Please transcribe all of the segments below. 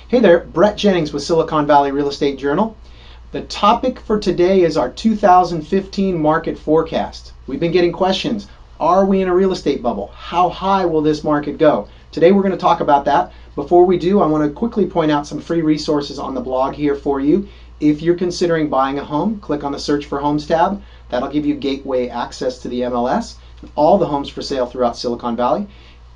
Hey there, Brett Jennings with Silicon Valley Real Estate Journal. The topic for today is our 2015 market forecast. We've been getting questions. Are we in a real estate bubble? How high will this market go? Today we're going to talk about that. Before we do, I want to quickly point out some free resources on the blog here for you. If you're considering buying a home, click on the Search for Homes tab. That'll give you gateway access to the MLS, all the homes for sale throughout Silicon Valley.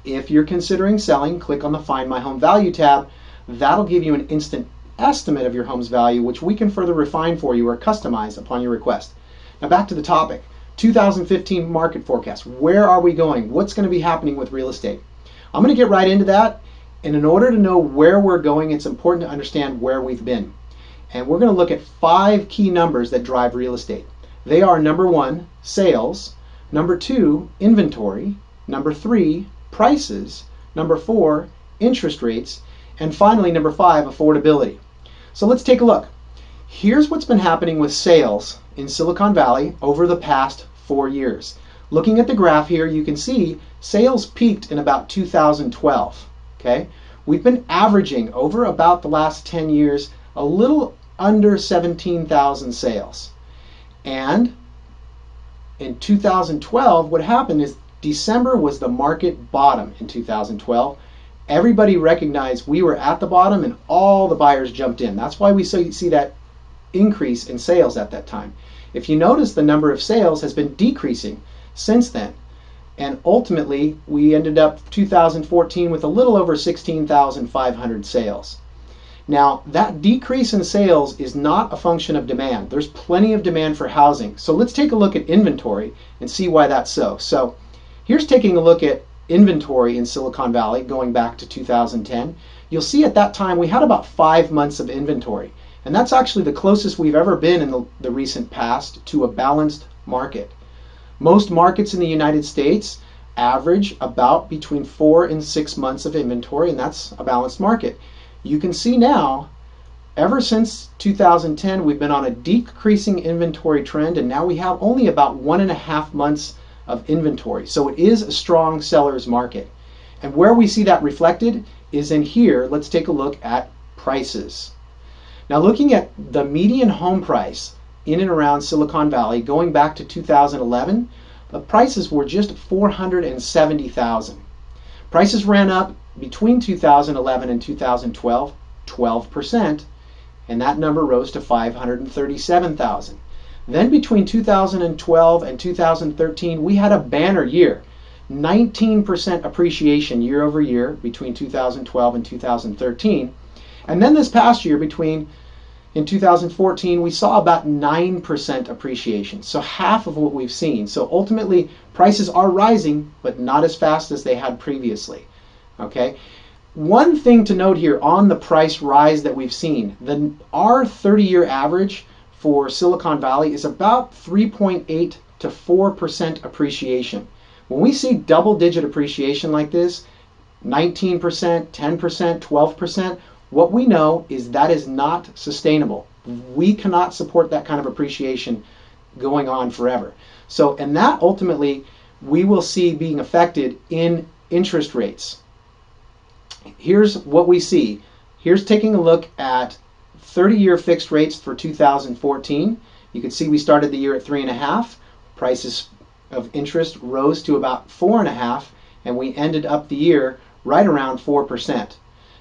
If you're considering selling, click on the Find My Home Value tab. That'll give you an instant estimate of your home's value, which we can further refine for you or customize upon your request. Now back to the topic, 2015 market forecast. Where are we going? What's going to be happening with real estate? I'm going to get right into that. And in order to know where we're going, it's important to understand where we've been. And we're going to look at 5 key numbers that drive real estate. They are: number 1, sales; number 2, inventory; number 3, prices; number 4, interest rates; and finally, number 5, affordability. So let's take a look. Here's what's been happening with sales in Silicon Valley over the past 4 years. Looking at the graph here, you can see sales peaked in about 2012. Okay, we've been averaging over about the last 10 years a little under 17,000 sales. And in 2012, what happened is December was the market bottom in 2012. Everybody recognized we were at the bottom and all the buyers jumped in. That's why we see that increase in sales at that time. If you notice, the number of sales has been decreasing since then. And ultimately, we ended up 2014 with a little over 16,500 sales. Now, that decrease in sales is not a function of demand. There's plenty of demand for housing. So let's take a look at inventory and see why that's so. So here's taking a look at inventory in Silicon Valley going back to 2010. You'll see at that time we had about 5 months of inventory, and that's actually the closest we've ever been in the recent past to a balanced market. Most markets in the United States average about between 4 and 6 months of inventory, and that's a balanced market. You can see now, ever since 2010, we've been on a decreasing inventory trend, and now we have only about 1.5 months of inventory. So it is a strong seller's market. And where we see that reflected is in here. Let's take a look at prices. Now, looking at the median home price in and around Silicon Valley going back to 2011, the prices were just $470,000. Prices ran up between 2011 and 2012 12%, and that number rose to $537,000. Then between 2012 and 2013, we had a banner year, 19% appreciation year over year between 2012 and 2013. And then this past year, in 2014, we saw about 9% appreciation, so half of what we've seen. So ultimately, prices are rising, but not as fast as they had previously. Okay. One thing to note here on the price rise that we've seen, our 30-year average for Silicon Valley is about 3.8 to 4% appreciation. When we see double-digit appreciation like this, 19%, 10%, 12%, what we know is that is not sustainable. We cannot support that kind of appreciation going on forever. So, and that ultimately we will see being affected in interest rates. Here's what we see. Here's taking a look at 30-year fixed rates for 2014. You can see we started the year at 3.5. Prices of interest rose to about 4.5, and we ended up the year right around 4%.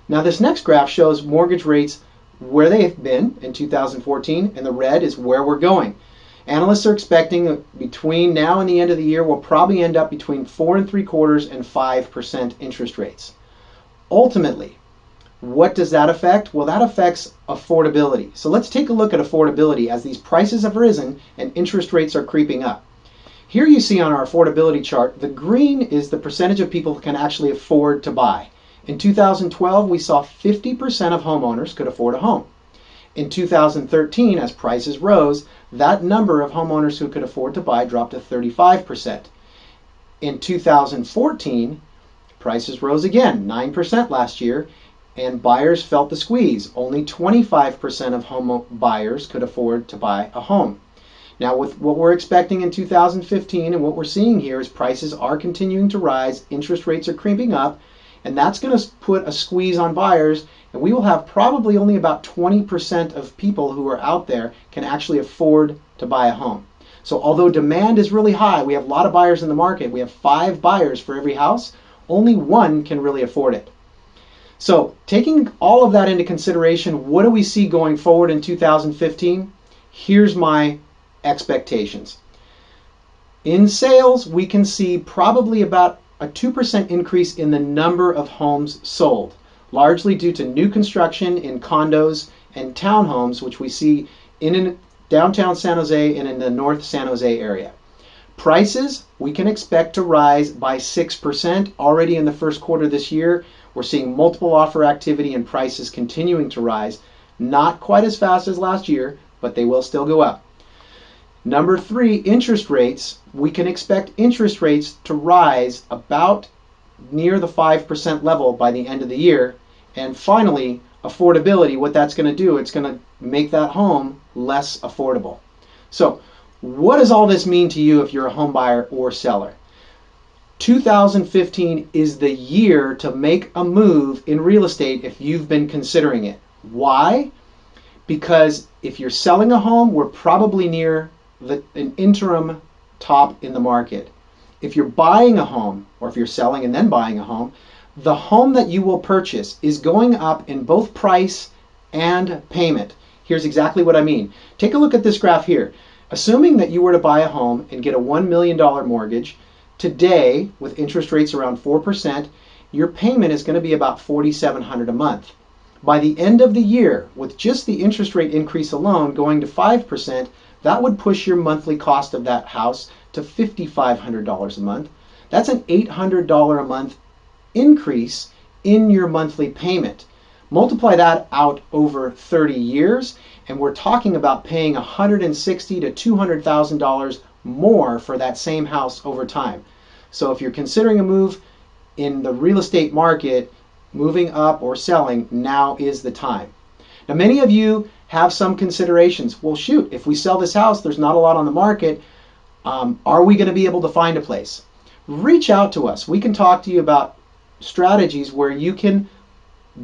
Now this next graph shows mortgage rates where they've been in 2014, and the red is where we're going. Analysts are expecting between now and the end of the year we'll probably end up between 4.75% and 5% interest rates. Ultimately, what does that affect? Well, that affects affordability. So let's take a look at affordability as these prices have risen and interest rates are creeping up. Here you see on our affordability chart, the green is the percentage of people who can actually afford to buy. In 2012, we saw 50% of homeowners could afford a home. In 2013, as prices rose, that number of homeowners who could afford to buy dropped to 35%. In 2014, prices rose again, 9% last year, and buyers felt the squeeze. Only 25% of home buyers could afford to buy a home. Now, with what we're expecting in 2015 and what we're seeing here is prices are continuing to rise, interest rates are creeping up, And that's going to put a squeeze on buyers, and we will have probably only about 20% of people who are out there can actually afford to buy a home. So although demand is really high, we have a lot of buyers in the market. We have 5 buyers for every house. Only 1 can really afford it. So taking all of that into consideration, what do we see going forward in 2015? Here's my expectations. In sales, we can see probably about a 2% increase in the number of homes sold, largely due to new construction in condos and townhomes, which we see in downtown San Jose and in the North San Jose area. Prices, we can expect to rise by 6% already in the first quarter this year. We're seeing multiple offer activity and prices continuing to rise, not quite as fast as last year, but they will still go up. Number 3, interest rates. We can expect interest rates to rise about near the 5% level by the end of the year. And finally, affordability, what that's going to do, it's going to make that home less affordable. So what does all this mean to you if you're a home buyer or seller? 2015 is the year to make a move in real estate if you've been considering it. Why? Because if you're selling a home, we're probably near an interim top in the market. If you're buying a home, or if you're selling and then buying a home, the home that you will purchase is going up in both price and payment. Here's exactly what I mean. Take a look at this graph here. Assuming that you were to buy a home and get a $1 million mortgage, today, with interest rates around 4%, your payment is going to be about $4,700 a month. By the end of the year, with just the interest rate increase alone going to 5%, that would push your monthly cost of that house to $5,500 a month. That's an $800 a month increase in your monthly payment. Multiply that out over 30 years, and we're talking about paying $160,000 to $200,000 more for that same house over time. So if you're considering a move in the real estate market, moving up or selling, now is the time. Now, many of you have some considerations. Well, shoot, if we sell this house, there's not a lot on the market. Are we going to be able to find a place? Reach out to us. We can talk to you about strategies where you can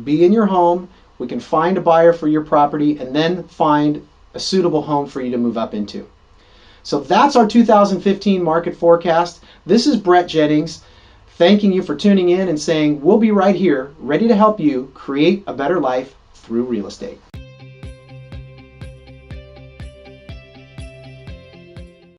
be in your home, we can find a buyer for your property, and then find a suitable home for you to move up into. So that's our 2015 market forecast. This is Brett Jennings, thanking you for tuning in and saying we'll be right here, ready to help you create a better life through real estate.